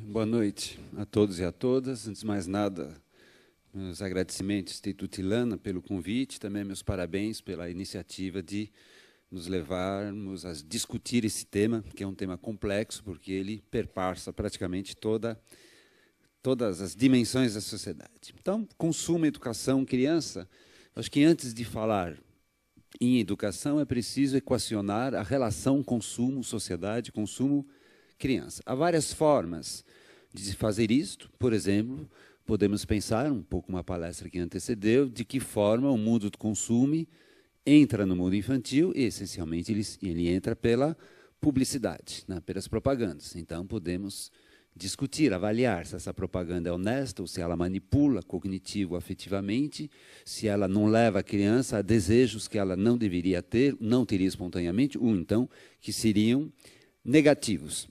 Boa noite a todos e a todas. Antes de mais nada, meus agradecimentos, Instituto Ilana, pelo convite, também meus parabéns pela iniciativa de nos levarmos a discutir esse tema, que é um tema complexo, porque ele perpassa praticamente todas as dimensões da sociedade. Então, consumo, educação, criança, acho que antes de falar em educação é preciso equacionar a relação consumo-sociedade, consumo-criança. Há várias formas de fazer isto. Por exemplo, podemos pensar, um pouco uma palestra que antecedeu, de que forma o mundo do consumo entra no mundo infantil e, essencialmente, ele entra pela publicidade, né, pelas propagandas. Então, podemos discutir, avaliar se essa propaganda é honesta ou se ela manipula cognitivo, afetivamente, se ela não leva a criança a desejos que ela não deveria ter, não teria espontaneamente, ou então que seriam negativos.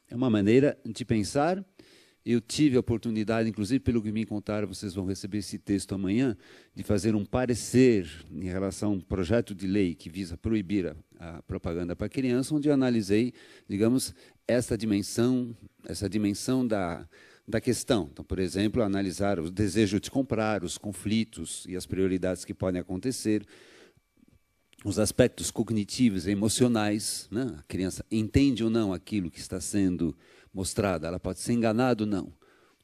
É uma maneira de pensar. Eu tive a oportunidade, inclusive, pelo que me contaram, vocês vão receber esse texto amanhã, de fazer um parecer em relação a um projeto de lei que visa proibir a propaganda para criança, onde eu analisei, digamos, essa dimensão da questão. Então, por exemplo, analisar o desejo de comprar, os conflitos e as prioridades que podem acontecer, os aspectos cognitivos e emocionais, né? A criança entende ou não aquilo que está sendo mostrado, ela pode ser enganada ou não.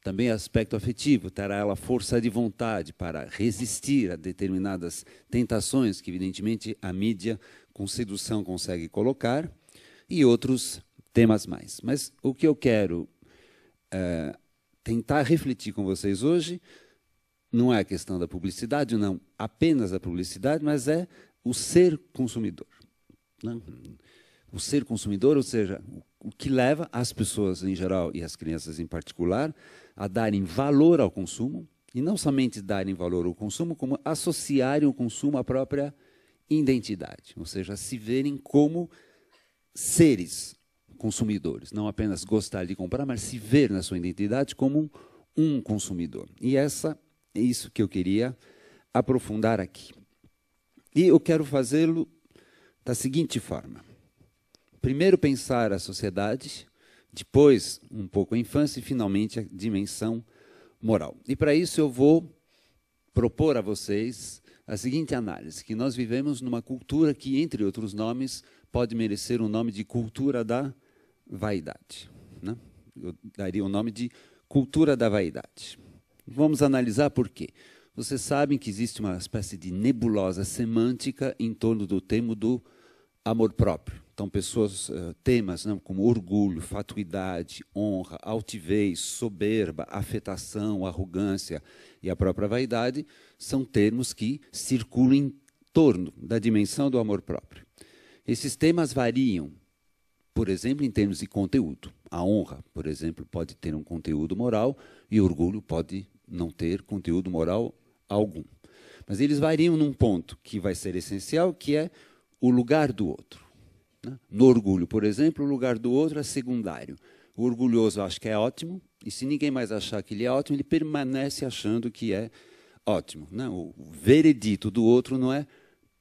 Também aspecto afetivo, terá ela força de vontade para resistir a determinadas tentações que, evidentemente, a mídia com sedução consegue colocar, e outros temas mais. Mas o que eu quero tentar refletir com vocês hoje não é a questão da publicidade, não apenas da publicidade, mas é o ser consumidor. Né? O ser consumidor, ou seja, o que leva as pessoas em geral e as crianças em particular a darem valor ao consumo, e não somente darem valor ao consumo, como associarem o consumo à própria identidade, ou seja, se verem como seres consumidores, não apenas gostar de comprar, mas se ver na sua identidade como um consumidor. E é isso que eu queria aprofundar aqui. E eu quero fazê-lo da seguinte forma. Primeiro pensar a sociedade, depois um pouco a infância e, finalmente, a dimensão moral. E, para isso, eu vou propor a vocês a seguinte análise, que nós vivemos numa cultura que, entre outros nomes, pode merecer o nome de cultura da vaidade. Né? Eu daria o nome de cultura da vaidade. Vamos analisar por quê. Vocês sabem que existe uma espécie de nebulosa semântica em torno do tema do amor próprio. Então, temas, né, como orgulho, fatuidade, honra, altivez, soberba, afetação, arrogância e a própria vaidade, são termos que circulam em torno da dimensão do amor próprio. Esses temas variam, por exemplo, em termos de conteúdo. A honra, por exemplo, pode ter um conteúdo moral e o orgulho pode não ter conteúdo moral algum. Mas eles variam num ponto que vai ser essencial, que é o lugar do outro. No orgulho, por exemplo, o lugar do outro é secundário. O orgulhoso acha que é ótimo, e se ninguém mais achar que ele é ótimo, ele permanece achando que é ótimo. O veredito do outro não é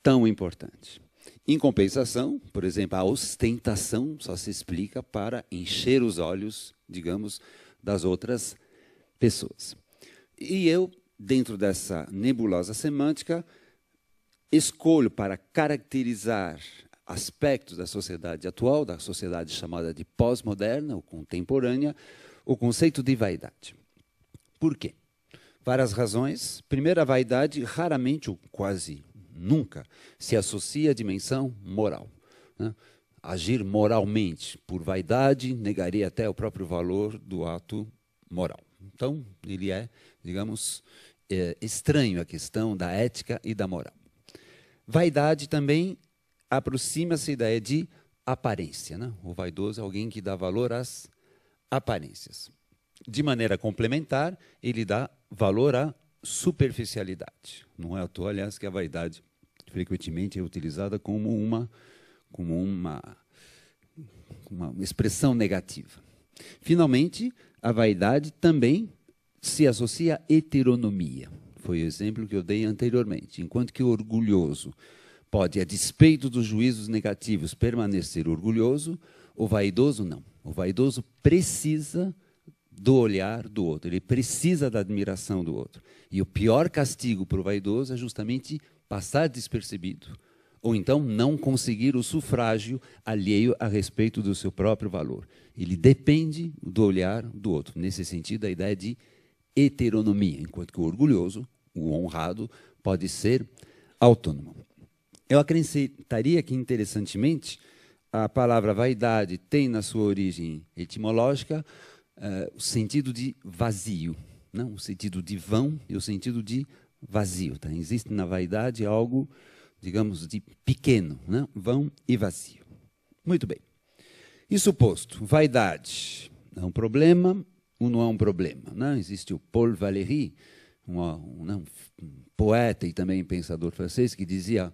tão importante. Em compensação, por exemplo, a ostentação só se explica para encher os olhos, digamos, das outras pessoas. E eu, dentro dessa nebulosa semântica, escolho para caracterizar aspectos da sociedade atual, da sociedade chamada de pós-moderna ou contemporânea, o conceito de vaidade. Por quê? Várias razões. Primeiro, a vaidade raramente ou quase nunca se associa à dimensão moral. Né? Agir moralmente por vaidade negaria até o próprio valor do ato moral. Então, ele é, digamos, estranho a questão da ética e da moral. Vaidade também aproxima-se da ideia de aparência. Né? O vaidoso é alguém que dá valor às aparências. De maneira complementar, ele dá valor à superficialidade. Não é à toa, aliás, que a vaidade frequentemente é utilizada como uma expressão negativa. Finalmente, a vaidade também se associa à heteronomia. Foi o exemplo que eu dei anteriormente. Enquanto que o orgulhoso pode, a despeito dos juízos negativos, permanecer orgulhoso, o vaidoso não. O vaidoso precisa do olhar do outro, ele precisa da admiração do outro. E o pior castigo para o vaidoso é justamente passar despercebido, ou então não conseguir o sufrágio alheio a respeito do seu próprio valor. Ele depende do olhar do outro. Nesse sentido, a ideia de heteronomia, enquanto que o orgulhoso, o honrado, pode ser autônomo. Eu acrescentaria que, interessantemente, a palavra vaidade tem na sua origem etimológica o sentido de vazio, não? O sentido de vão e o sentido de vazio. Tá? Existe na vaidade algo, digamos, de pequeno, né? Vão e vazio. Muito bem. Isso posto, vaidade é um problema ou não é um problema? Não? Existe o Paul Valéry, um poeta e também pensador francês, que dizia: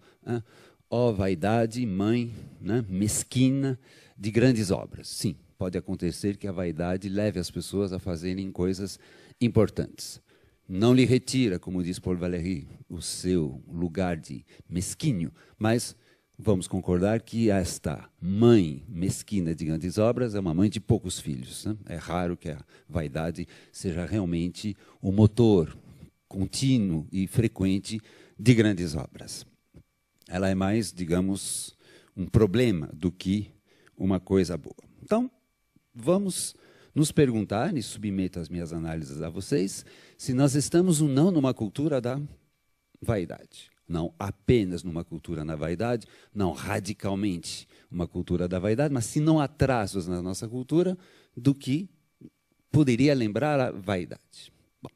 ó vaidade, mãe, né, mesquina de grandes obras. Sim, pode acontecer que a vaidade leve as pessoas a fazerem coisas importantes. Não lhe retira, como diz Paul Valéry, o seu lugar de mesquinho, mas vamos concordar que esta mãe mesquina de grandes obras é uma mãe de poucos filhos. Né? É raro que a vaidade seja realmente o motor contínuo e frequente de grandes obras. Ela é mais, digamos, um problema do que uma coisa boa. Então, vamos nos perguntar, e submeto as minhas análises a vocês, se nós estamos ou não numa cultura da vaidade. Não apenas numa cultura na vaidade, não radicalmente uma cultura da vaidade, mas se não há traços na nossa cultura do que poderia lembrar a vaidade. Bom,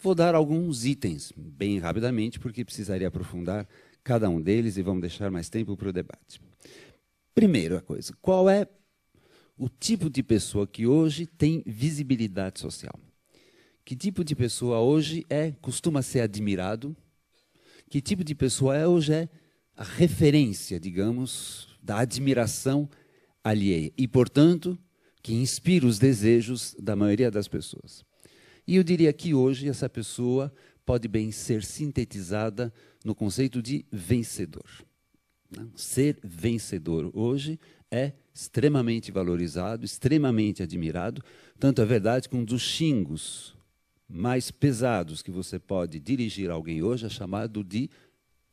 vou dar alguns itens, bem rapidamente, porque precisaria aprofundar cada um deles e vamos deixar mais tempo para o debate. Primeira coisa, qual é o tipo de pessoa que hoje tem visibilidade social? Que tipo de pessoa hoje costuma ser admirado? Que tipo de pessoa hoje é a referência, digamos, da admiração alheia e, portanto, que inspira os desejos da maioria das pessoas? E eu diria que hoje essa pessoa pode bem ser sintetizada no conceito de vencedor. Ser vencedor hoje é extremamente valorizado, extremamente admirado. Tanto é verdade que um dos xingos mais pesados que você pode dirigir a alguém hoje é chamado de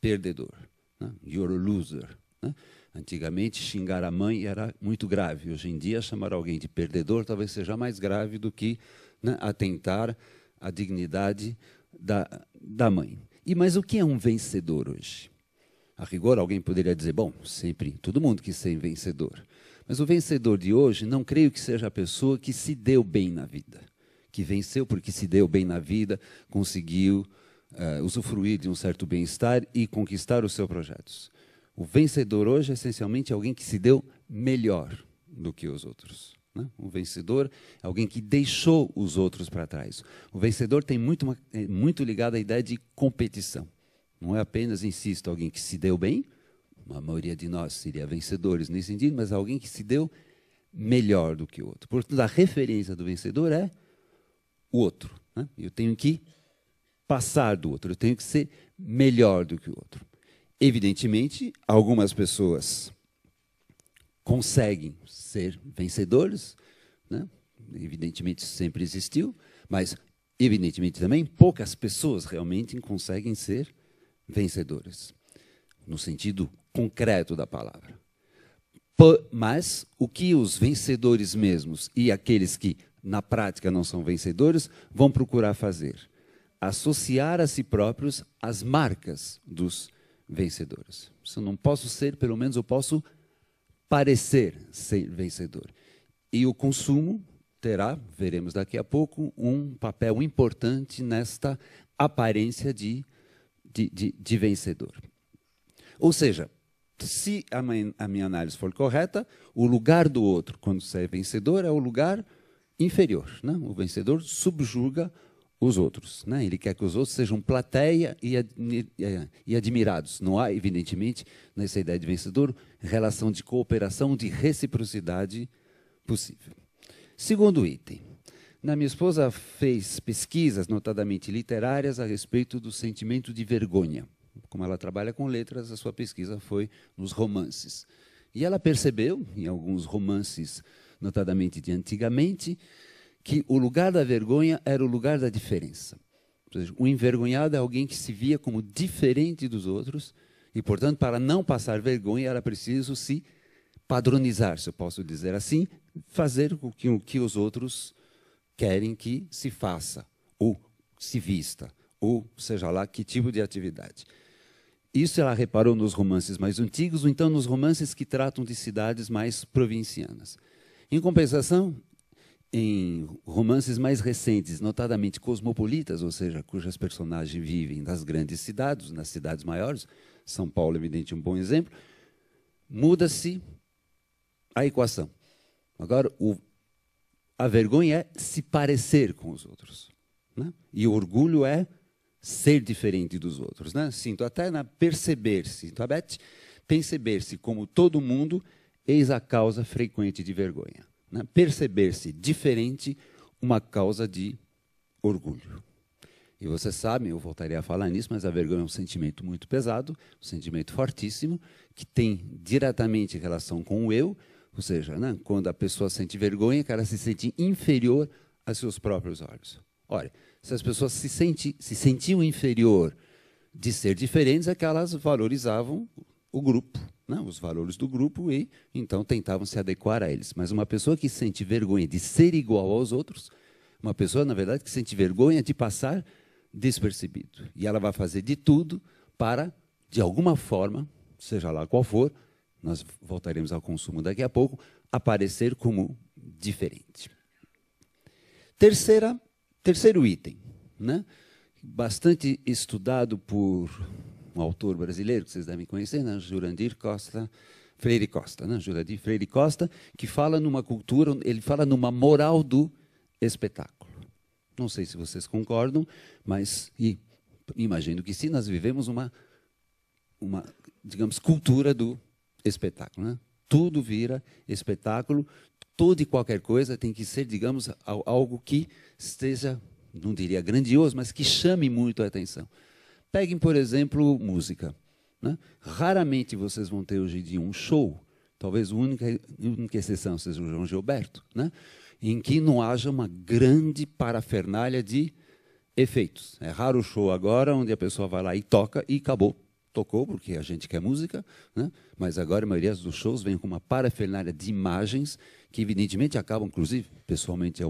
perdedor. Né? You're a loser. Né? Antigamente, xingar a mãe era muito grave. Hoje em dia, chamar alguém de perdedor talvez seja mais grave do que, né, atentar à dignidade da mãe. Mas o que é um vencedor hoje? A rigor, alguém poderia dizer, bom, sempre, todo mundo quis ser vencedor. Mas o vencedor de hoje, não creio que seja a pessoa que se deu bem na vida, que venceu porque se deu bem na vida, conseguiu usufruir de um certo bem-estar e conquistar os seus projetos. O vencedor hoje, essencialmente, é alguém que se deu melhor do que os outros. Né? O vencedor é alguém que deixou os outros para trás. O vencedor tem muito ligado à ideia de competição. Não é apenas, insisto, alguém que se deu bem, a maioria de nós seria vencedores nesse sentido, mas alguém que se deu melhor do que o outro. Portanto, a referência do vencedor é o outro. Né? Eu tenho que passar do outro, eu tenho que ser melhor do que o outro. Evidentemente, algumas pessoas conseguem ser vencedores, né? Evidentemente isso sempre existiu, mas evidentemente também poucas pessoas realmente conseguem ser vencedores, no sentido concreto da palavra. Mas o que os vencedores mesmos e aqueles que na prática não são vencedores vão procurar fazer? Associar a si próprios as marcas dos vencedores. Se eu não posso ser, pelo menos eu posso parecer ser vencedor. E o consumo terá, veremos daqui a pouco, um papel importante nesta aparência de vencedor. Ou seja, se a minha análise for correta, o lugar do outro, quando você é vencedor, é o lugar inferior. Né? O vencedor subjuga os outros. Né? Ele quer que os outros sejam plateia e admirados. Não há, evidentemente, nessa ideia de vencedor, relação de cooperação, de reciprocidade possível. Segundo item. Minha esposa fez pesquisas, notadamente literárias, a respeito do sentimento de vergonha. Como ela trabalha com letras, a sua pesquisa foi nos romances. E ela percebeu, em alguns romances, notadamente de antigamente, que o lugar da vergonha era o lugar da diferença. Ou seja, o envergonhado é alguém que se via como diferente dos outros e, portanto, para não passar vergonha, era preciso se padronizar, se eu posso dizer assim, fazer o que os outros querem que se faça, ou se vista, ou seja lá que tipo de atividade. Isso ela reparou nos romances mais antigos, ou então nos romances que tratam de cidades mais provincianas. Em compensação, em romances mais recentes, notadamente cosmopolitas, ou seja, cujas personagens vivem nas grandes cidades, nas cidades maiores, São Paulo, evidente, um bom exemplo, muda-se a equação. Agora, a vergonha é se parecer com os outros, né? E o orgulho é ser diferente dos outros, né? Sinto até na perceber-se, perceber-se como todo mundo, eis a causa frequente de vergonha. Né? Perceber-se diferente, uma causa de orgulho. E vocês sabem, eu voltaria a falar nisso, mas a vergonha é um sentimento muito pesado, um sentimento fortíssimo, que tem diretamente relação com o eu, ou seja, né, quando a pessoa sente vergonha, ela se sente inferior a seus próprios olhos. Olha, se as pessoas se sentiam inferior de ser diferentes, é que elas valorizavam o grupo, né, os valores do grupo, e então tentavam se adequar a eles. Mas uma pessoa que sente vergonha de ser igual aos outros, uma pessoa, na verdade, que sente vergonha de passar despercebido. E ela vai fazer de tudo para, de alguma forma, seja lá qual for, nós voltaremos ao consumo daqui a pouco, aparecer como diferente. Terceiro item, né, bastante estudado por um autor brasileiro, que vocês devem conhecer, né? Jurandir Freire Costa, né? Jurandir Freire Costa, que fala numa cultura, ele fala numa moral do espetáculo. Não sei se vocês concordam, mas imagino que sim, nós vivemos uma digamos, cultura do espetáculo, né? Tudo vira espetáculo, toda e qualquer coisa tem que ser, digamos, algo que esteja, não diria grandioso, mas que chame muito a atenção. Peguem, por exemplo, música, né? Raramente vocês vão ter hoje em dia um show, talvez a única exceção seja o João Gilberto, né? Em que não haja uma grande parafernália de efeitos. É raro o show agora onde a pessoa vai lá e toca e acabou. Tocou, porque a gente quer música, né? Mas agora a maioria dos shows vem com uma parafernália de imagens que, evidentemente, acabam, inclusive, pessoalmente é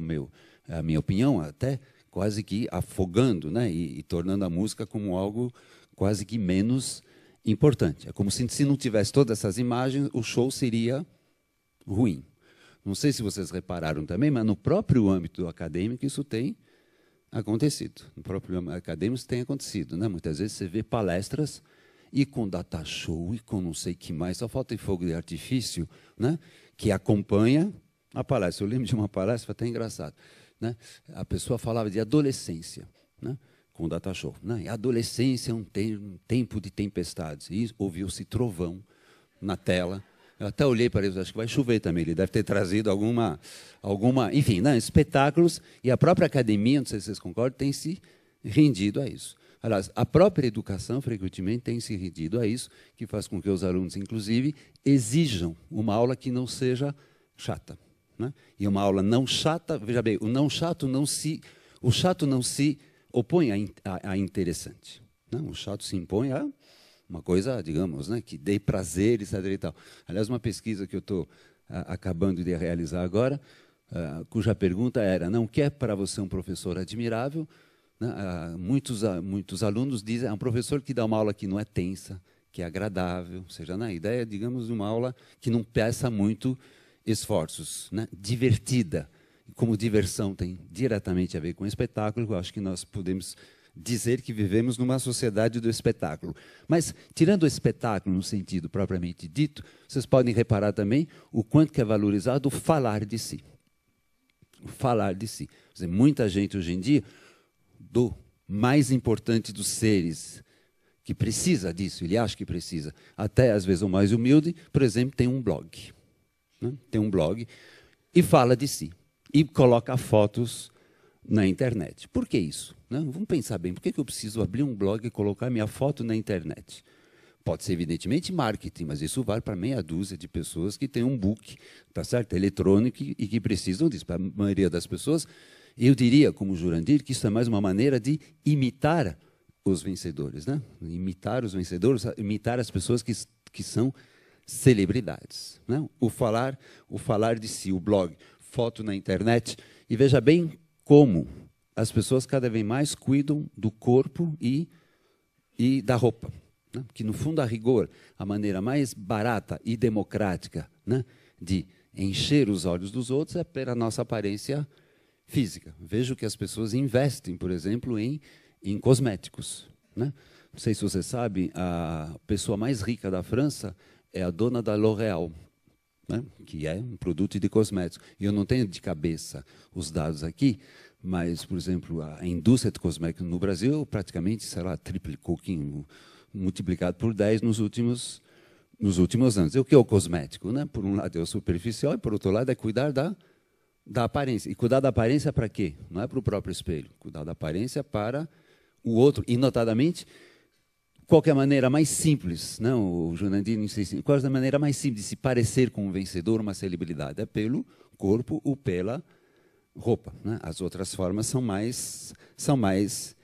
a minha opinião, até quase que afogando, né? E tornando a música como algo quase que menos importante. É como se não tivesse todas essas imagens, o show seria ruim. Não sei se vocês repararam também, mas no próprio âmbito acadêmico isso tem acontecido. No próprio âmbito acadêmico isso tem acontecido, né? Muitas vezes você vê palestras e com data show, e com não sei o que mais, só falta fogo de artifício, né, que acompanha a palestra. Eu lembro de uma palestra, foi até engraçado, né? A pessoa falava de adolescência, né, com data show. Né? E a adolescência é um tempo de tempestades. E ouviu-se trovão na tela. Eu até olhei para ele, acho que vai chover também. Ele deve ter trazido alguma enfim, né, espetáculos. E a própria academia, não sei se vocês concordam, tem se rendido a isso. Aliás, a própria educação, frequentemente, tem se rendido a isso, que faz com que os alunos, inclusive, exijam uma aula que não seja chata. Né? E uma aula não chata, veja bem, o chato não se opõe a interessante. Né? O chato se impõe a uma coisa, digamos, né, que dê prazer, etc. E tal. Aliás, uma pesquisa que eu estou acabando de realizar agora, cuja pergunta era, não, o que é para você um professor admirável? Muitos alunos dizem, é um professor que dá uma aula que não é tensa, que é agradável, ou seja, na ideia, digamos, de uma aula que não peça muito esforços, né? Divertida. Como diversão tem diretamente a ver com espetáculo, eu acho que nós podemos dizer que vivemos numa sociedade do espetáculo. Mas, tirando o espetáculo no sentido propriamente dito, vocês podem reparar também o quanto que é valorizado o falar de si. O falar de si. Quer dizer, muita gente hoje em dia, do mais importante dos seres, que precisa disso, ele acha que precisa, até às vezes o mais humilde, por exemplo, tem um blog. Né? Tem um blog e fala de si. E coloca fotos na internet. Por que isso? Né? Vamos pensar bem, por que eu preciso abrir um blog e colocar minha foto na internet? Pode ser, evidentemente, marketing, mas isso vale para meia dúzia de pessoas que têm um book, tá certo? Eletrônico e que precisam disso. Para a maioria das pessoas, eu diria, como Jurandir, que isso é mais uma maneira de imitar os vencedores, né? Imitar os vencedores, imitar as pessoas que são celebridades, né? O falar de si, o blog, foto na internet. E veja bem como as pessoas cada vez mais cuidam do corpo e da roupa, né? Que, no fundo, a rigor, a maneira mais barata e democrática, né, de encher os olhos dos outros é pela nossa aparência física. Vejo que as pessoas investem, por exemplo, em cosméticos, né? Não sei se você sabe, a pessoa mais rica da França é a dona da L'Oréal, né, que é um produto de cosméticos. E eu não tenho de cabeça os dados aqui, mas, por exemplo, a indústria de cosméticos no Brasil praticamente, sei lá, triplicou, multiplicado por 10 nos últimos anos. E o que é o cosmético, né? Por um lado é o superficial e, por outro lado, é cuidar da aparência. E cuidar da aparência para quê? Não é para o próprio espelho. Cuidar da aparência para o outro. E, notadamente, qual é a maneira mais simples, não, o Jurandir insiste, qual é a maneira mais simples de se parecer com um vencedor, uma celebridade? É pelo corpo ou pela roupa, né? As outras formas são mais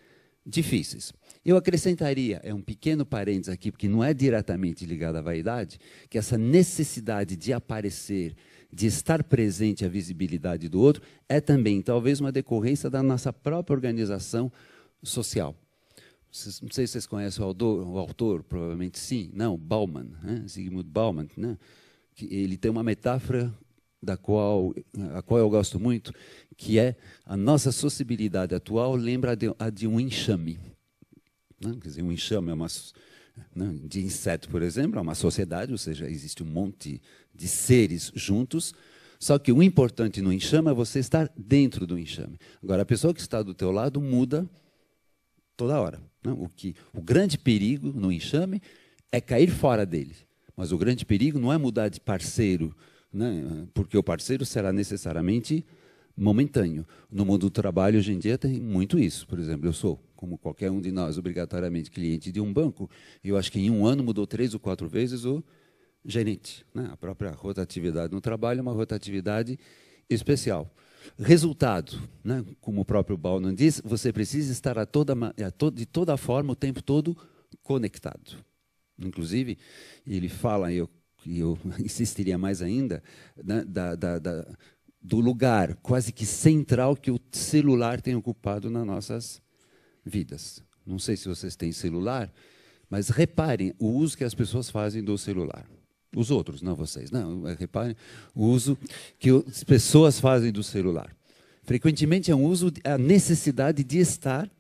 difíceis. Eu acrescentaria, é um pequeno parênteses aqui, porque não é diretamente ligado à vaidade, que essa necessidade de aparecer, de estar presente à visibilidade do outro, é também, talvez, uma decorrência da nossa própria organização social. Não sei se vocês conhecem o autor, provavelmente sim, não, Bauman, né? Zygmunt Bauman, né? Que ele tem uma metáfora a qual eu gosto muito, que é a nossa sociabilidade atual lembra a de um enxame. Né? Quer dizer, um enxame é de inseto, por exemplo, é uma sociedade, ou seja, existe um monte de seres juntos, só que o importante no enxame é você estar dentro do enxame. Agora, a pessoa que está do teu lado muda toda hora. Né? O grande perigo no enxame é cair fora dele. Mas o grande perigo não é mudar de parceiro, né? Porque o parceiro será necessariamente momentâneo. No mundo do trabalho, hoje em dia, tem muito isso. Por exemplo, eu sou, como qualquer um de nós, obrigatoriamente cliente de um banco, e eu acho que em um ano mudou 3 ou 4 vezes o gerente. Né? A própria rotatividade no trabalho é uma rotatividade especial. Resultado, né? Como o próprio Bauman diz, você precisa estar de toda forma, o tempo todo, conectado. Inclusive, ele fala, e eu insistiria mais ainda, né, do lugar quase que central que o celular tem ocupado nas nossas vidas. Não sei se vocês têm celular, mas reparem o uso que as pessoas fazem do celular. Os outros, não vocês. Não, reparem o uso que as pessoas fazem do celular. Frequentemente é um uso, a necessidade de estar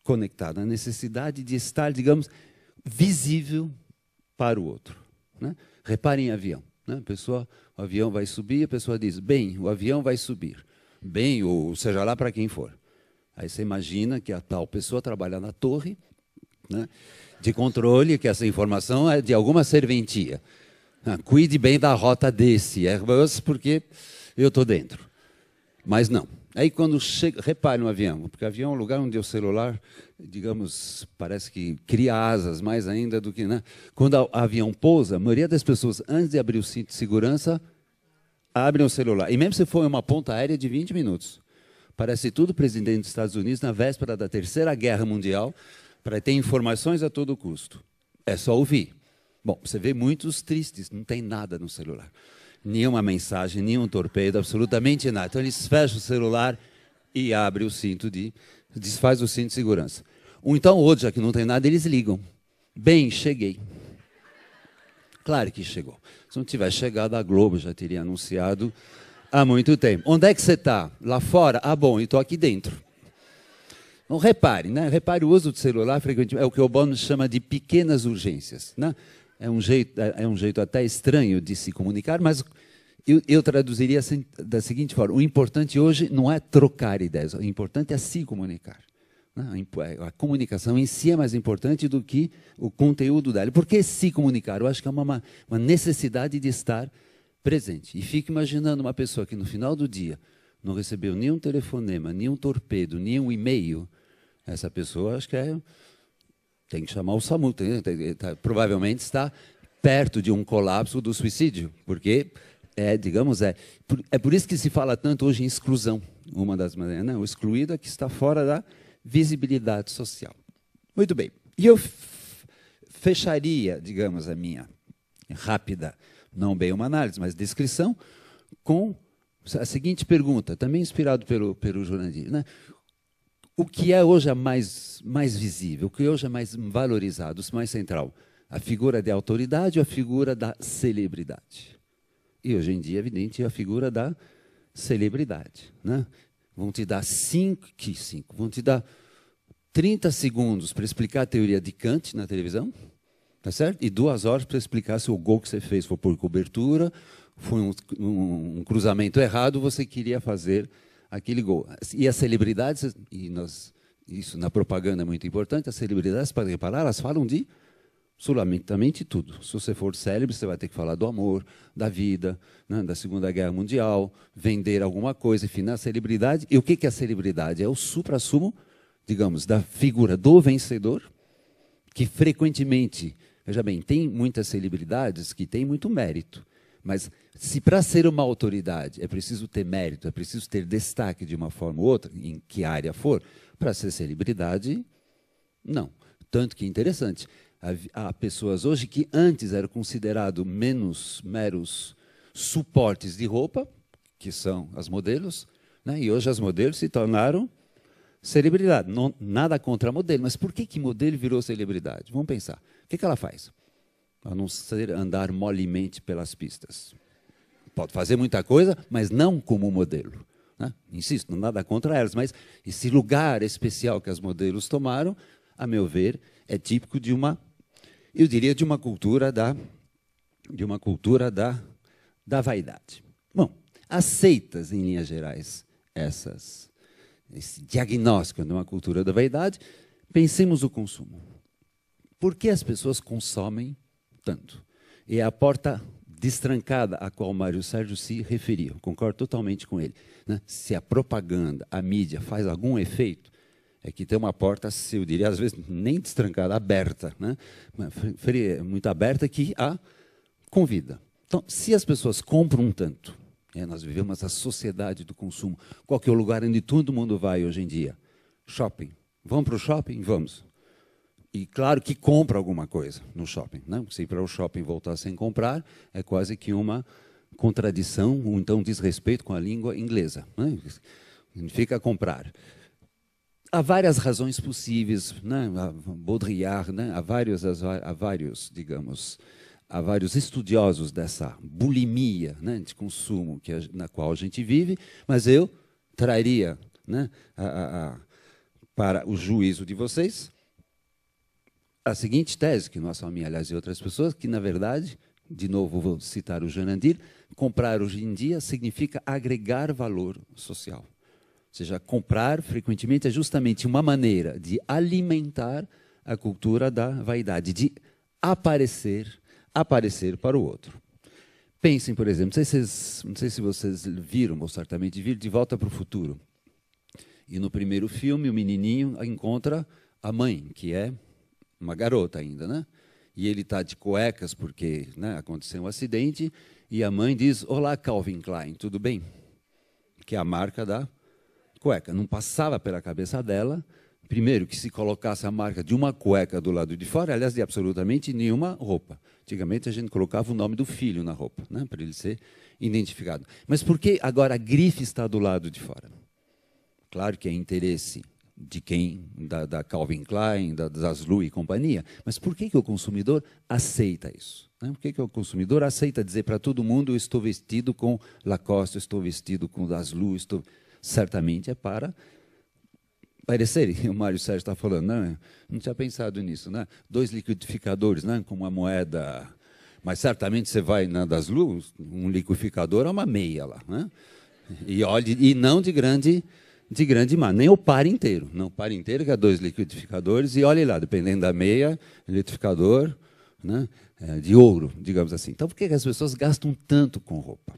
conectado, a necessidade de estar, digamos, visível para o outro. Né? Reparem em avião. Né? O avião vai subir, a pessoa diz, bem, o avião vai subir. Bem, ou seja lá para quem for. Aí você imagina que a tal pessoa trabalha na torre, né, de controle, que essa informação é de alguma serventia. Cuide bem da rota desse Airbus, porque eu estou dentro. Mas não. Aí quando chega, repare no avião, porque o avião é um lugar onde o celular, digamos, parece que cria asas mais ainda do que... Né? Quando o avião pousa, a maioria das pessoas, antes de abrir o cinto de segurança, abrem o celular. E mesmo se for uma ponta aérea de 20 minutos. Parece tudo presidente dos Estados Unidos na véspera da Terceira Guerra Mundial, para ter informações a todo custo. É só ouvir. Bom, você vê muitos tristes, não tem nada no celular. Nenhuma mensagem, nenhum torpedo, absolutamente nada. Então, eles fecham o celular e abrem o cinto desfaz o cinto de segurança. Ou então, outro, já que não tem nada, eles ligam. Bem, cheguei. Claro que chegou. Se não tivesse chegado, a Globo já teria anunciado há muito tempo. Onde é que você está? Lá fora? Ah, bom, e estou aqui dentro. Então, repare, né? Repare o uso do celular frequentemente, é o que o Bono chama de pequenas urgências, né? É um jeito até estranho de se comunicar, mas eu traduziria assim, da seguinte forma: o importante hoje não é trocar ideias, o importante é se comunicar. Né? A comunicação em si é mais importante do que o conteúdo dela. Por que se comunicar? Eu acho que é uma necessidade de estar presente. E fico imaginando uma pessoa que no final do dia não recebeu nenhum telefonema, nenhum torpedo, nenhum e-mail. Essa pessoa, acho que tem que chamar o SAMU. Provavelmente está perto de um colapso do suicídio, porque é por isso que se fala tanto hoje em exclusão. Uma das maneiras, né? O excluído é que está fora da visibilidade social. Muito bem. E eu fecharia, digamos, a minha rápida, não bem uma análise, mas descrição, com a seguinte pergunta, também inspirado pelo Jurandir, né? O que é hoje mais visível, o que hoje é mais valorizado, mais central? A figura de autoridade ou a figura da celebridade? E hoje em dia, é evidente, a figura da celebridade, né? Vão te dar vão te dar 30 segundos para explicar a teoria de Kant na televisão, tá certo? E 2 horas para explicar se o gol que você fez foi por cobertura, foi um cruzamento errado, você queria fazer aquele gol. E as celebridades, isso na propaganda é muito importante, as celebridades, para reparar, elas falam de absolutamente tudo. Se você for célebre, você vai ter que falar do amor, da vida, né, da Segunda Guerra Mundial, vender alguma coisa, enfim, a celebridade. E o que é a celebridade? É o suprassumo, digamos, da figura do vencedor, que frequentemente, veja bem, tem muitas celebridades que têm muito mérito, mas se para ser uma autoridade é preciso ter mérito, é preciso ter destaque de uma forma ou outra, em que área for, para ser celebridade, não. Tanto que é interessante, há pessoas hoje que antes eram considerados meros suportes de roupa, que são as modelos, né? E hoje as modelos se tornaram celebridade. Não, nada contra a modelo, mas por que modelo virou celebridade? Vamos pensar. O que ela faz? A não ser andar molemente pelas pistas. Pode fazer muita coisa, mas não como modelo, né? Insisto, nada contra elas, mas esse lugar especial que as modelos tomaram, a meu ver, é típico de eu diria, de uma cultura da vaidade. Bom, aceitas, em linhas gerais, esse diagnóstico de uma cultura da vaidade, pensemos o consumo. Por que as pessoas consomem tanto? É a porta destrancada a qual o Mário Sérgio se referia. Eu concordo totalmente com ele, né? Se a propaganda, a mídia faz algum efeito, é que tem uma porta, eu diria, às vezes, nem destrancada, aberta, né? Muito aberta, que a convida. Então, se as pessoas compram tanto, nós vivemos a sociedade do consumo, qual que é o lugar onde todo mundo vai hoje em dia? Shopping. Vamos para o shopping? Vamos. E claro que compra alguma coisa no shopping, né? Se ir para o shopping voltar sem comprar, é quase que uma contradição, ou então desrespeito com a língua inglesa, né? Significa comprar. Há várias razões possíveis, né? Baudrillard, né? há vários, digamos, há vários estudiosos dessa bulimia, né, de consumo na qual a gente vive, mas eu traria, né, para o juízo de vocês a seguinte tese, que não é só minha, aliás, e outras pessoas, que, na verdade, de novo vou citar o Jurandir, comprar hoje em dia significa agregar valor social. Ou seja, comprar, frequentemente, é justamente uma maneira de alimentar a cultura da vaidade, de aparecer para o outro. Pensem, por exemplo, não sei se vocês viram, ou certamente viram, De Volta para o Futuro. E no primeiro filme, o menininho encontra a mãe, que é uma garota ainda, né? E ele está de cuecas porque, né, aconteceu um acidente, e a mãe diz: "Olá, Calvin Klein, tudo bem?" Que é a marca da cueca. Não passava pela cabeça dela, primeiro, que se colocasse a marca de uma cueca do lado de fora, aliás, de absolutamente nenhuma roupa. Antigamente a gente colocava o nome do filho na roupa, né, para ele ser identificado. Mas por que agora a grife está do lado de fora? Claro que é interesse de quem, da Calvin Klein, da Zaslu e companhia, mas por que o consumidor aceita isso? Né? Por que o consumidor aceita dizer para todo mundo: eu estou vestido com Lacoste, eu estou vestido com Zaslu, certamente é para parecer, o Mário Sérgio está falando, né? Não tinha pensado nisso, né? 2 liquidificadores, né? Com uma moeda, mas certamente você vai na Zaslu, um liquidificador é uma meia lá, né? E não de grande mar, nem o par inteiro. Não, o par inteiro que é 2 liquidificadores, e olhe lá, dependendo da meia, liquidificador, né, de ouro, digamos assim. Então, por que as pessoas gastam tanto com roupa?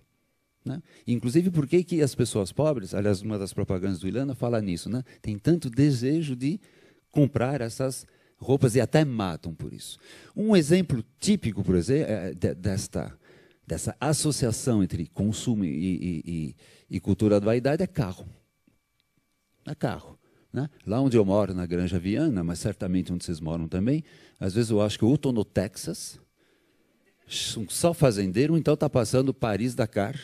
Né? Inclusive, por que as pessoas pobres, aliás, uma das propagandas do Ilana fala nisso, né, tem tanto desejo de comprar essas roupas e até matam por isso. Um exemplo típico, por exemplo, dessa associação entre consumo e cultura da vaidade é carro. É carro. Né? Lá onde eu moro, na Granja Viana, mas certamente onde vocês moram também, às vezes eu acho que eu estou no Texas, só fazendeiro, então está passando Paris-Dakar,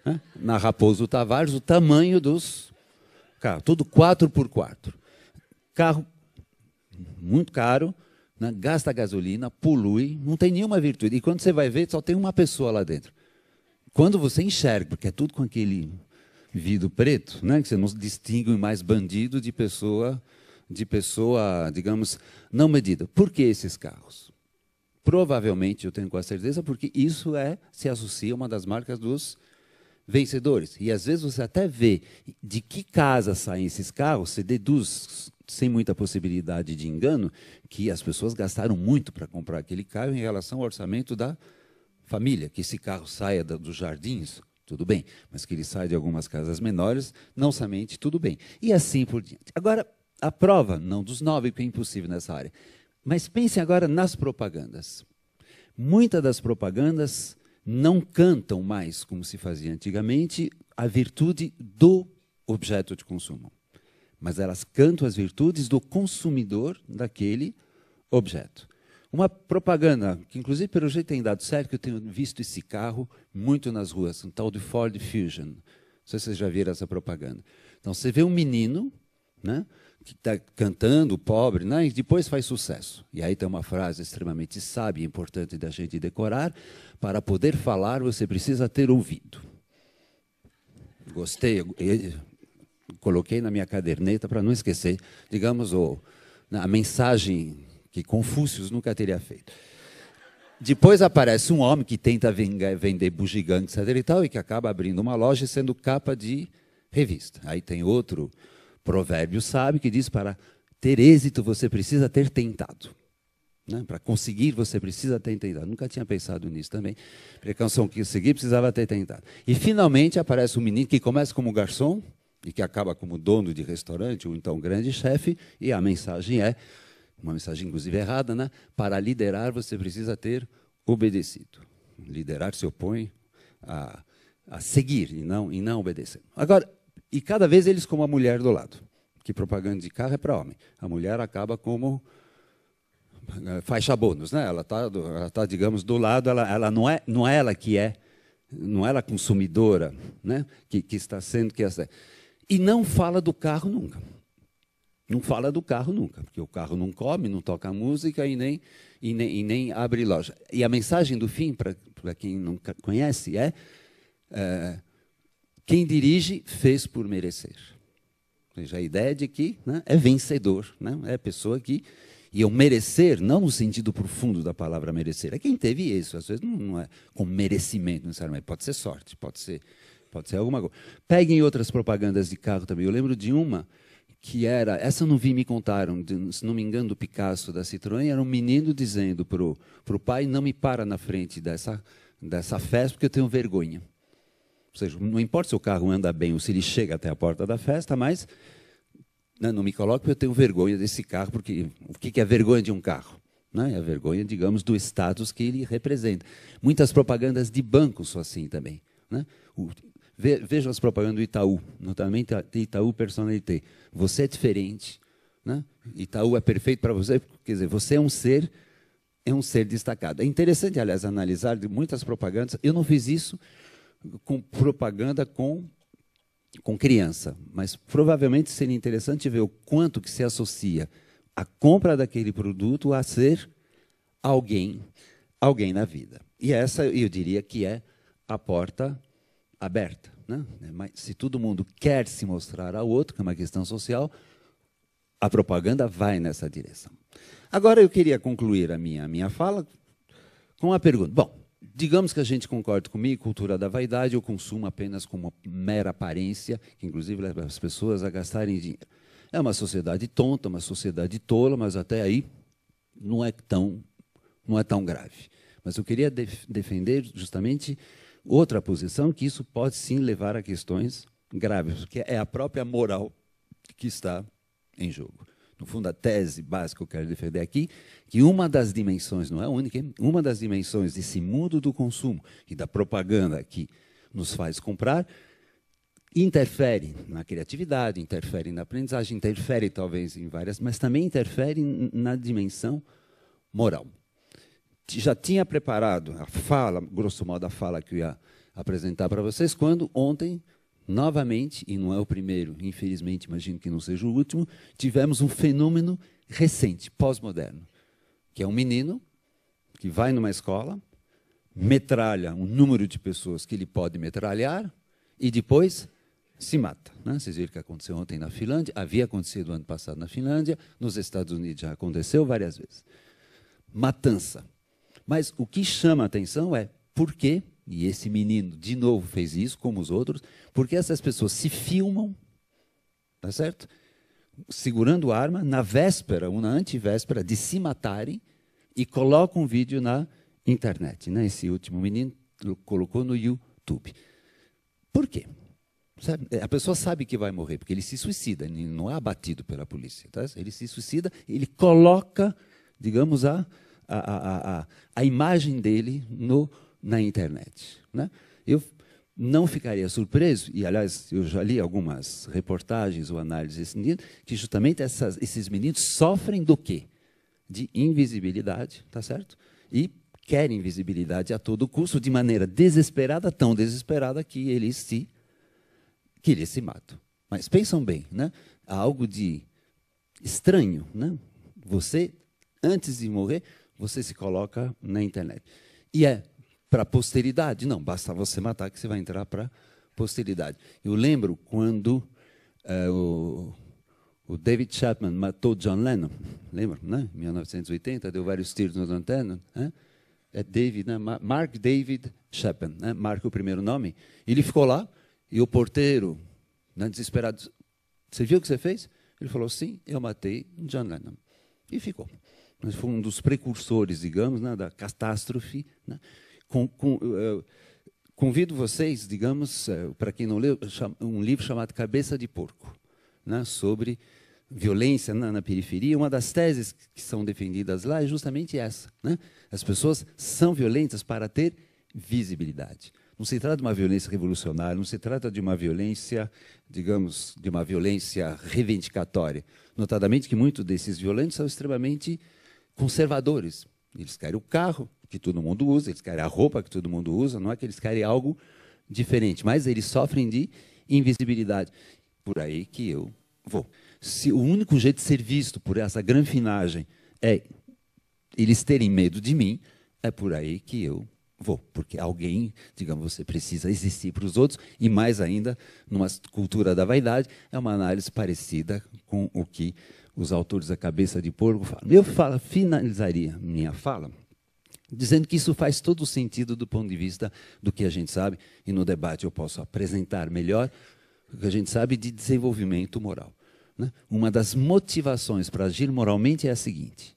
né? Na Raposo Tavares, o tamanho dos carros, tudo 4x4. Carro muito caro, né? Gasta gasolina, polui, não tem nenhuma virtude. E quando você vai ver, só tem uma pessoa lá dentro. Quando você enxerga, porque é tudo com aquele vidro preto, né? Que você não distingue mais bandido de pessoa, digamos, não medida. Por que esses carros? Provavelmente, eu tenho quase certeza, porque isso se associa a uma das marcas dos vencedores. E às vezes você até vê de que casa saem esses carros, você deduz, sem muita possibilidade de engano, que as pessoas gastaram muito para comprar aquele carro em relação ao orçamento da família. Que esse carro saia dos jardins, tudo bem, mas que ele saia de algumas casas menores, não somente, tudo bem. E assim por diante. Agora, a prova, não dos 9, porque é impossível nessa área, mas pensem agora nas propagandas. Muitas das propagandas não cantam mais, como se fazia antigamente, a virtude do objeto de consumo. Mas elas cantam as virtudes do consumidor daquele objeto. Uma propaganda, que inclusive pelo jeito tem dado certo, que eu tenho visto esse carro muito nas ruas, um tal de Ford Fusion. Não sei se vocês já viram essa propaganda. Então, você vê um menino, né, que está cantando, pobre, né, e depois faz sucesso. E aí tem uma frase extremamente sábia e importante da gente decorar: para poder falar, você precisa ter ouvido. Gostei, coloquei na minha caderneta para não esquecer, digamos, a mensagem que Confúcio nunca teria feito. Depois aparece um homem que tenta vender bugiganga, etc. e tal, e que acaba abrindo uma loja e sendo capa de revista. Aí tem outro provérbio sábio que diz: para ter êxito você precisa ter tentado. Né? Para conseguir você precisa ter tentado. Nunca tinha pensado nisso também. Precaução que seguir precisava ter tentado. E finalmente aparece um menino que começa como garçom e que acaba como dono de restaurante, ou então grande chefe, e a mensagem é uma mensagem, inclusive, errada, né? Para liderar, você precisa ter obedecido. Liderar se opõe a seguir e não obedecer. Agora, e cada vez eles com uma mulher do lado. Que propaganda de carro é para homem. A mulher acaba como faixa bônus, né? Ela tá, digamos, do lado, ela não é ela que não é ela consumidora, né? Que está sendo e não fala do carro nunca. Não fala do carro nunca, porque o carro não come, não toca música e nem abre loja. E a mensagem do fim, para quem não conhece, quem dirige fez por merecer. Ou seja, a ideia de que, né, é vencedor, né? É a pessoa que... E o merecer, não no sentido profundo da palavra merecer, é quem teve isso. Às vezes não é com merecimento necessariamente, pode ser sorte, pode ser alguma coisa. Peguem outras propagandas de carro também. Eu lembro de uma que era, essa eu não vi, me contaram, se não me engano, do Picasso, da Citroën, era um menino dizendo para o pai: não me para na frente dessa festa, porque eu tenho vergonha. Ou seja, não importa se o carro anda bem ou se ele chega até a porta da festa, mas não me coloque porque eu tenho vergonha desse carro, porque o que é a vergonha de um carro? Né? É a vergonha, digamos, do status que ele representa. Muitas propagandas de bancos são assim também. Né? Vejam as propagandas do Itaú, notamente Itaú Personalité. Você é diferente, né? Itaú é perfeito para você, quer dizer, você é um ser destacado. É interessante, aliás, analisar de muitas propagandas. Eu não fiz isso com propaganda com criança, mas provavelmente seria interessante ver o quanto que se associa a compra daquele produto a ser alguém na vida. E essa, eu diria que é a porta aberta. Né? Mas se todo mundo quer se mostrar ao outro, que é uma questão social, a propaganda vai nessa direção. Agora, eu queria concluir a minha fala com uma pergunta. Bom, digamos que a gente concorde comigo, cultura da vaidade, o consumo apenas como mera aparência, que inclusive leva as pessoas a gastarem dinheiro. É uma sociedade tonta, uma sociedade tola, mas até aí não é tão grave. Mas eu queria defender justamente outra posição, que isso pode sim levar a questões graves, porque é a própria moral que está em jogo. no fundo, a tese básica que eu quero defender aqui, que uma das dimensões, não é a única, uma das dimensões desse mundo do consumo e da propaganda que nos faz comprar, interfere na criatividade, interfere na aprendizagem, interfere talvez em várias, mas também interfere na dimensão moral. Já tinha preparado a fala, grosso modo a fala que eu ia apresentar para vocês, quando ontem, novamente, e não é o primeiro, infelizmente, imagino que não seja o último, tivemos um fenômeno recente, pós-moderno, que é um menino que vai numa escola, metralha um número de pessoas que ele pode metralhar e depois se mata. Né? Vocês viram que aconteceu ontem na Finlândia, havia acontecido ano passado na Finlândia, nos Estados Unidos já aconteceu várias vezes. Matança. Mas o que chama a atenção é por quê, e esse menino de novo fez isso, como os outros, porque essas pessoas se filmam, tá certo? Segurando arma na véspera ou na antivéspera de se matarem e colocam um vídeo na internet. Né? Esse último menino colocou no YouTube. Por quê? Sabe? A pessoa sabe que vai morrer, porque ele se suicida, ele não é abatido pela polícia. Tá? Ele se suicida, ele coloca, digamos, a imagem dele na internet. Né? Eu não ficaria surpreso, e, aliás, eu já li algumas reportagens ou análises desse menino, que justamente esses meninos sofrem do quê? De invisibilidade, tá certo? E querem visibilidade a todo custo, de maneira desesperada, tão desesperada que eles se matam. Mas pensam bem, né? Há algo de estranho, né? Você, antes de morrer, você se coloca na internet. E é para a posteridade? Não, basta você matar que você vai entrar para a posteridade. Eu lembro quando o David Chapman matou John Lennon, lembra, né? Em 1980, deu vários tiros no John Lennon, né? É David, né? Mark David Chapman, né? Marca o primeiro nome. Ele ficou lá, e o porteiro, né, desesperado, você viu o que você fez? Ele falou, sim, eu matei John Lennon. E ficou. Mas foi um dos precursores, digamos, né, da catástrofe. Né? Convido vocês, digamos, para quem não leu, um livro chamado Cabeça de Porco, né, sobre violência na periferia. Uma das teses que são defendidas lá é justamente essa. Né? As pessoas são violentas para ter visibilidade. Não se trata de uma violência revolucionária, não se trata de uma violência, digamos, de uma violência reivindicatória. Notadamente que muitos desses violentos são extremamente conservadores. Eles querem o carro que todo mundo usa, eles querem a roupa que todo mundo usa, não é que eles querem algo diferente, mas eles sofrem de invisibilidade. Por aí que eu vou. Se o único jeito de ser visto por essa granfinagem é eles terem medo de mim, é por aí que eu vou, porque alguém, digamos, você precisa existir para os outros, e mais ainda, numa cultura da vaidade, é uma análise parecida com o que os autores da Cabeça de Porco falam. Eu finalizaria minha fala dizendo que isso faz todo o sentido do ponto de vista do que a gente sabe, e no debate eu posso apresentar melhor o que a gente sabe de desenvolvimento moral. Né? Uma das motivações para agir moralmente é a seguinte: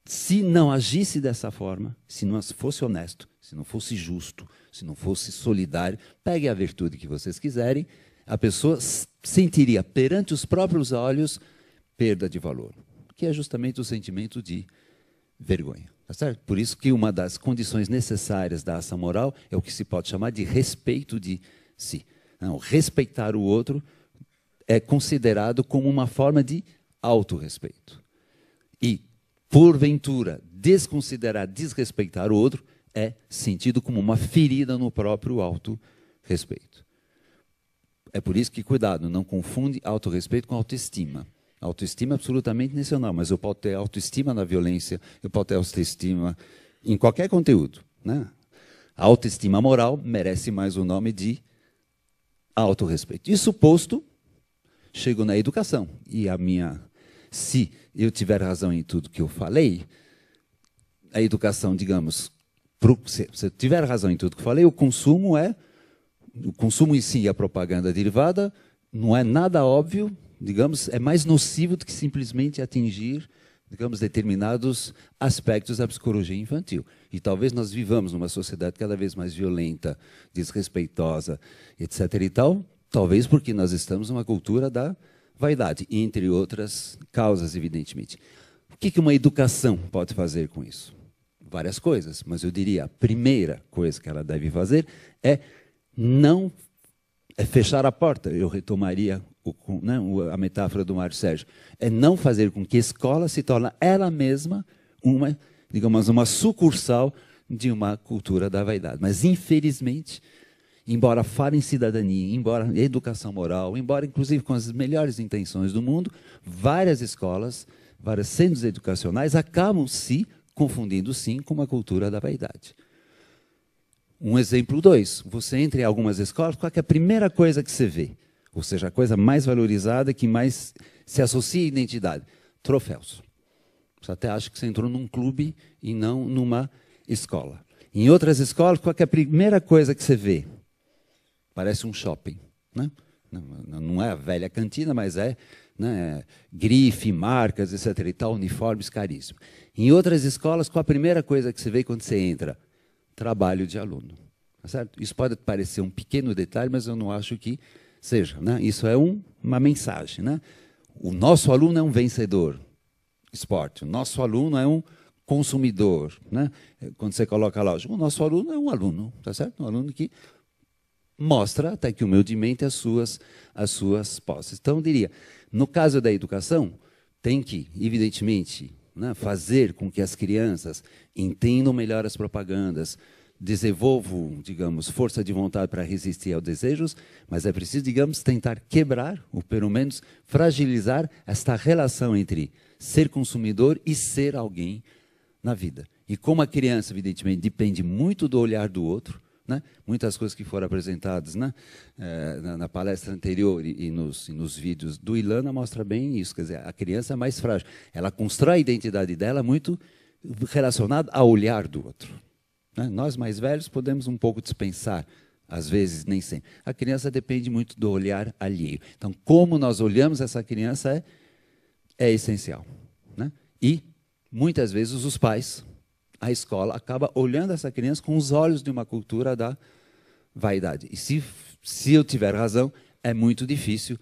se não agisse dessa forma, se não fosse honesto, se não fosse justo, se não fosse solidário, pegue a virtude que vocês quiserem, a pessoa sentiria perante os próprios olhos perda de valor, que é justamente o sentimento de vergonha. Tá certo? Por isso que uma das condições necessárias da ação moral é o que se pode chamar de respeito de si. Não, respeitar o outro é considerado como uma forma de autorrespeito. E porventura, desconsiderar, desrespeitar o outro é sentido como uma ferida no próprio autorrespeito. É por isso que, cuidado, não confunde autorrespeito com autoestima. Autoestima é absolutamente nacional, mas eu posso ter autoestima na violência, eu posso ter autoestima em qualquer conteúdo. Né? A autoestima moral merece mais o nome de autorrespeito. Isso posto, chego na educação. E a minha... Se eu tiver razão em tudo que eu falei, a educação, digamos, se eu tiver razão em tudo que eu falei, o consumo em si e a propaganda derivada não é nada óbvio, digamos, é mais nocivo do que simplesmente atingir, digamos, determinados aspectos da psicologia infantil. E talvez nós vivamos numa sociedade cada vez mais violenta, desrespeitosa, etc. e tal, talvez porque nós estamos numa cultura da vaidade, entre outras causas, evidentemente. O que uma educação pode fazer com isso? Várias coisas, mas eu diria a primeira coisa que ela deve fazer é não fechar a porta. Eu retomaria a metáfora do Mário Sérgio. É não fazer com que a escola se torne ela mesma uma, digamos, uma sucursal de uma cultura da vaidade. Mas, infelizmente, embora fale em cidadania, embora em educação moral, embora, inclusive, com as melhores intenções do mundo, várias escolas, vários centros educacionais acabam se confundindo, sim, com uma cultura da vaidade. Um exemplo 2. Você entra em algumas escolas, qual é a primeira coisa que você vê? Ou seja, a coisa mais valorizada, que mais se associa à identidade? Troféus. Você até acha que você entrou num clube e não numa escola. Em outras escolas, qual é a primeira coisa que você vê? Parece um shopping. Né? Não é a velha cantina, mas é, né, grife, marcas, etc. e tal, uniformes caríssimos. Em outras escolas, qual a primeira coisa que você vê quando você entra? Trabalho de aluno. Tá certo? Isso pode parecer um pequeno detalhe, mas eu não acho que seja. Né? Isso é uma mensagem. Né? O nosso aluno é um vencedor. Esporte. O nosso aluno é um consumidor. Né? Quando você coloca lá, o nosso aluno é um aluno. Tá certo? Um aluno que mostra, até que humildemente, as suas posses. Então, eu diria, no caso da educação, tem que, evidentemente, né, fazer com que as crianças entendam melhor as propagandas, desenvolvam, digamos, força de vontade para resistir aos desejos, mas é preciso, digamos, tentar quebrar, ou pelo menos fragilizar, esta relação entre ser consumidor e ser alguém na vida. E como a criança, evidentemente, depende muito do olhar do outro, né? Muitas coisas que foram apresentadas, né, na palestra anterior e nos vídeos do Ilana mostra bem isso. Quer dizer, a criança é mais frágil. Ela constrói a identidade dela muito relacionada ao olhar do outro. Né? Nós, mais velhos, podemos um pouco dispensar, às vezes, nem sempre. A criança depende muito do olhar alheio. Então, como nós olhamos essa criança é essencial. Né? E, muitas vezes, os pais, a escola, acaba olhando essa criança com os olhos de uma cultura da vaidade. E se eu tiver razão, é muito difícil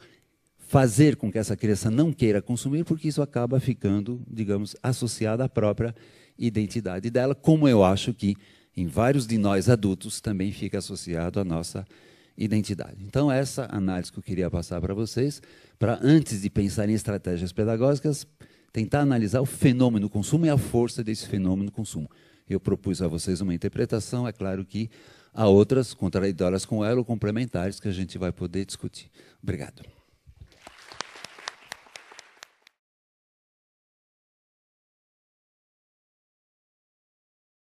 fazer com que essa criança não queira consumir, porque isso acaba ficando, digamos, associado à própria identidade dela, como eu acho que em vários de nós adultos também fica associado à nossa identidade. Então, essa análise que eu queria passar para vocês, para, antes de pensar em estratégias pedagógicas, tentar analisar o fenômeno consumo e a força desse fenômeno consumo. Eu propus a vocês uma interpretação, é claro que há outras contraditórias com ela ou complementares que a gente vai poder discutir. Obrigado.